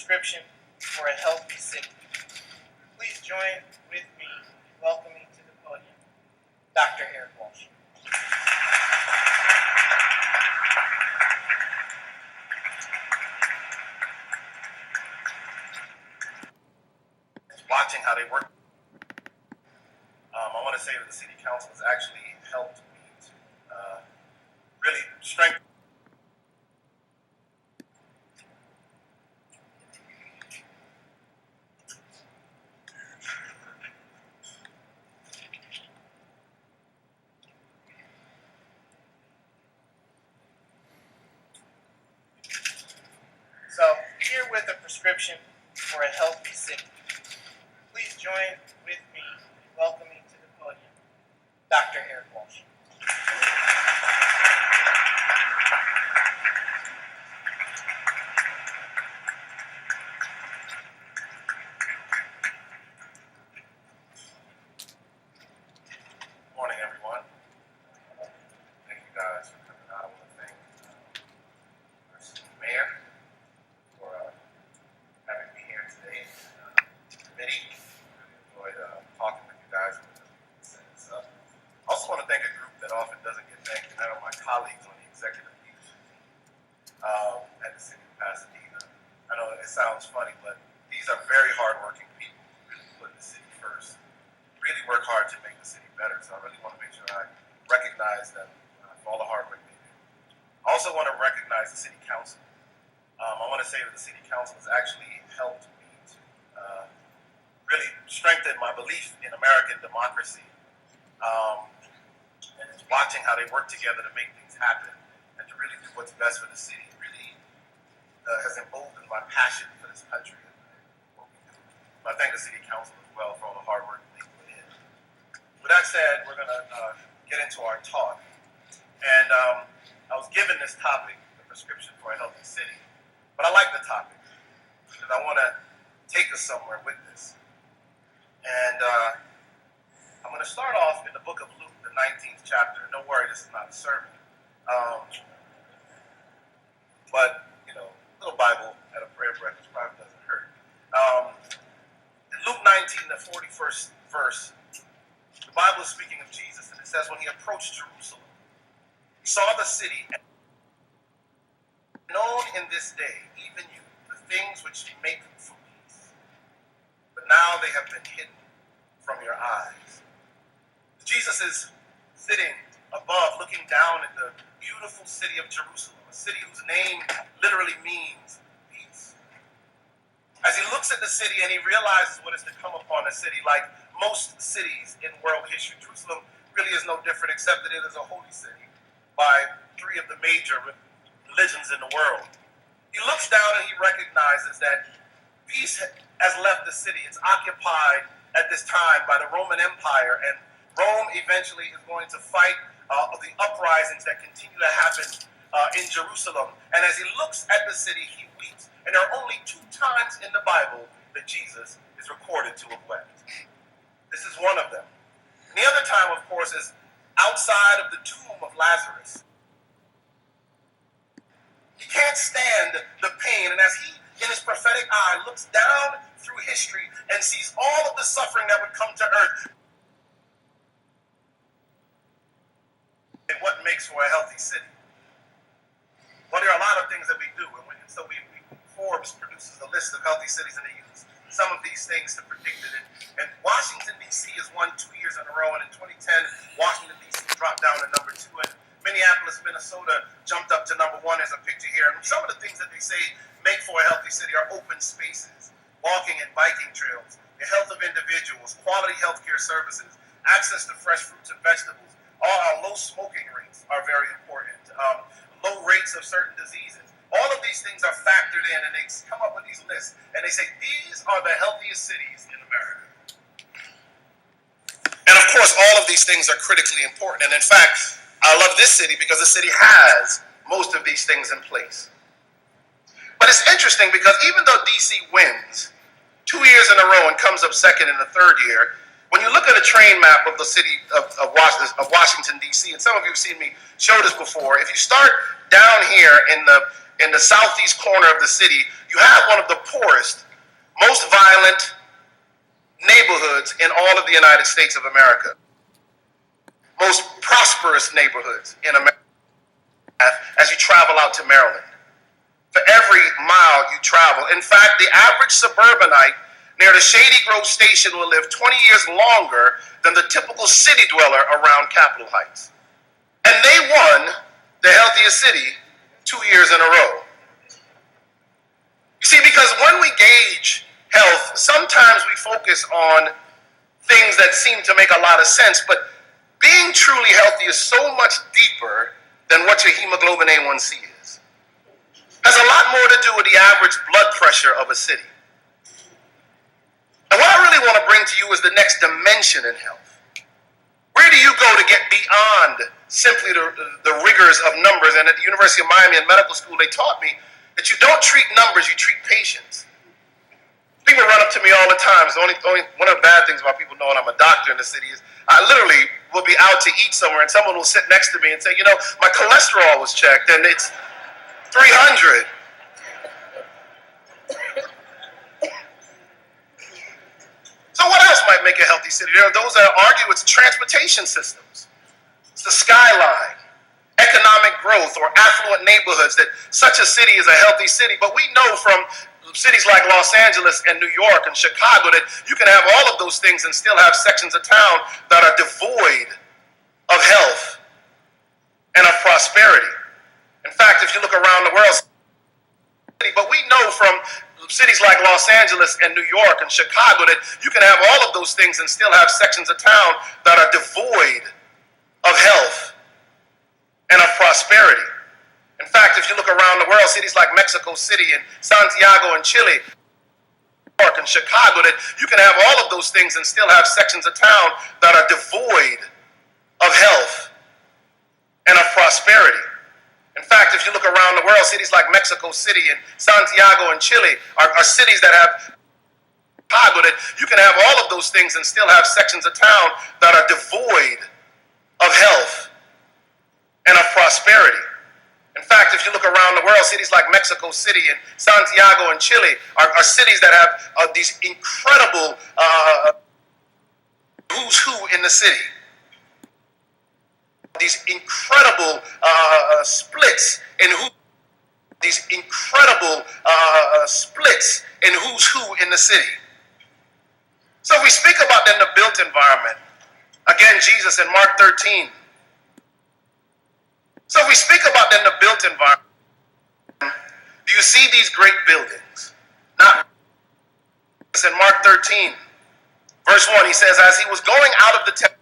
prescription for a healthy city. Please join with me in welcoming to the podium Dr. Walsh. Watching how they work. I want to say that the city council has actually helped me to really strengthen. So, here with a prescription for a healthy city. Please join with me in welcoming to the podium Dr. Walsh. Good morning, everyone. Thank you guys for coming out. I want to thank our city mayor for having me here today. Committee. Really enjoyed talking with you guys and setting this up. I also want to thank a group that often doesn't get thanked, and that are my colleagues on the executive leadership team at the city of Pasadena. I know it sounds funny, but these are very hardworking people who really put the city first, really work hard to make the city better. So I really want to make sure I recognize them for all the hard work they do. I also want to recognize the city council. I want to say that the city council has actually helped me to really strengthen my belief in American democracy, and it's watching how they work together to make things happen and to really do what's best for the city. Really has emboldened my passion for this country and what we do. I thank the city council as well for all the hard work they put in. With that said, we're going to get into our talk. And I was given this topic, the prescription for a healthy city, but I like the topic because I want to take us somewhere with this. And I'm going to start off in the book of Luke, the 19th chapter. Don't worry, this is not a sermon. But, you know, a little Bible at a prayer breakfast probably doesn't hurt. In Luke 19, the 41st verse, the Bible is speaking of Jesus, and it says, when he approached Jerusalem, he saw the city, and known in this day, even you, the things which make for peace. But now they have been hidden from your eyes. Jesus is sitting above, looking down at the beautiful city of Jerusalem, a city whose name literally means peace. As he looks at the city and he realizes what is to come upon the city, like most cities in world history, Jerusalem really is no different, except that it is a holy city by three of the major religions in the world. He looks down and he recognizes that peace has left the city. It's occupied at this time by the Roman Empire, and Rome eventually is going to fight the uprisings that continue to happen in Jerusalem. And as he looks at the city, he weeps. And there are only 2 times in the Bible that Jesus is recorded to have wept. This is one of them. And the other time, of course, is outside of the tomb of Lazarus. He can't stand the pain, and as he, in his prophetic eye, looks down through history and sees all of the suffering that would come to earth, and what makes for a healthy city? Well, there are a lot of things that we do, and Forbes produces a list of healthy cities, and they use some of these things to predict it. And Washington, D.C. has won 2 years in a row, and in 2010, Washington, D.C. dropped down to number 2, and Minneapolis, Minnesota jumped up to number 1. There's a picture here, and some of the things that they say make for a healthy city are open spaces, walking and biking trails, the health of individuals, quality healthcare services, access to fresh fruits and vegetables. Low smoking rates are very important. Low rates of certain diseases. All of these things are factored in, and they come up with these lists, and they say these are the healthiest cities in America. And of course, all of these things are critically important. And in fact, I love this city because the city has most of these things in place. But it's interesting because even though DC wins 2 years in a row and comes up second in the third year, when you look at a train map of the city of Washington, D.C., and some of you have seen me show this before, if you start down here in the in the southeast corner of the city, you have one of the poorest, most violent neighborhoods in all of the United States of America. Most prosperous neighborhoods in America as you travel out to Maryland. For every mile you travel. In fact, the average suburbanite near the Shady Grove station will live 20 years longer than the typical city dweller around Capitol Heights. And they won the healthiest city 2 years in a row. You see, because when we gauge health, sometimes we focus on things that seem to make a lot of sense, but being truly healthy is so much deeper than what your hemoglobin A1C is. Has a lot more to do with the average blood pressure of a city. And what I really want to bring to you is the next dimension in health. Where do you go to get beyond simply the rigors of numbers? And at the University of Miami in medical school, they taught me that you don't treat numbers, you treat patients. People run up to me all the time. So one of the bad things about people knowing I'm a doctor in the city is I literally will be out to eat somewhere and someone will sit next to me and say, you know, my cholesterol was checked and it's 300. So what else might make a healthy city? There are those that argue it's transportation systems. It's the skyline, economic growth, or affluent neighborhoods that such a city is a healthy city. But we know from cities like Los Angeles and New York and Chicago that you can have all of those things and still have sections of town that are devoid of health and of prosperity. In fact, if you look around the world, but we know from cities like Los Angeles and New York and Chicago that you can have all of those things and still have sections of town that are devoid of health and of prosperity. In fact, if you look around the world, cities like Mexico City and Santiago and Chile, New York and Chicago, that you can have all of those things and still have sections of town that are devoid of health and of prosperity. In fact, if you look around the world, cities like Mexico City and Santiago and Chile are cities that have Chicago, that you can have all of those things and still have sections of town that are devoid of health and of prosperity. In fact, if you look around the world, cities like Mexico City and Santiago and Chile are cities that have these incredible who's who in the city. These incredible splits in who's who in the city. So we speak about then the built environment. Again, Jesus in Mark 13. So we speak about then the built environment. Do you see these great buildings? Now, in Mark 13, verse 1, he says, as he was going out of the temple,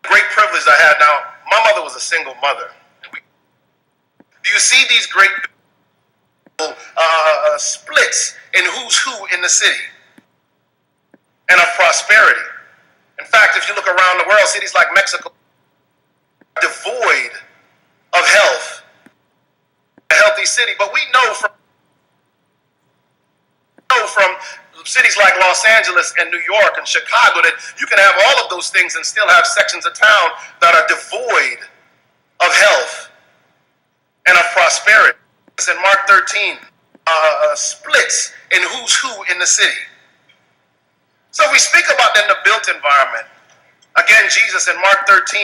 great privilege I had. Now, my mother was a single mother. Do you see these great splits in who's who in the city and of prosperity? In fact, if you look around the world, cities like Mexico are devoid of health, a healthy city. But we know from cities like Los Angeles and New York and Chicago that you can have all of those things and still have sections of town that are devoid of health and of prosperity. It's in Mark 13, splits in who's who in the city. So we speak about then the built environment. Again, Jesus in Mark 13.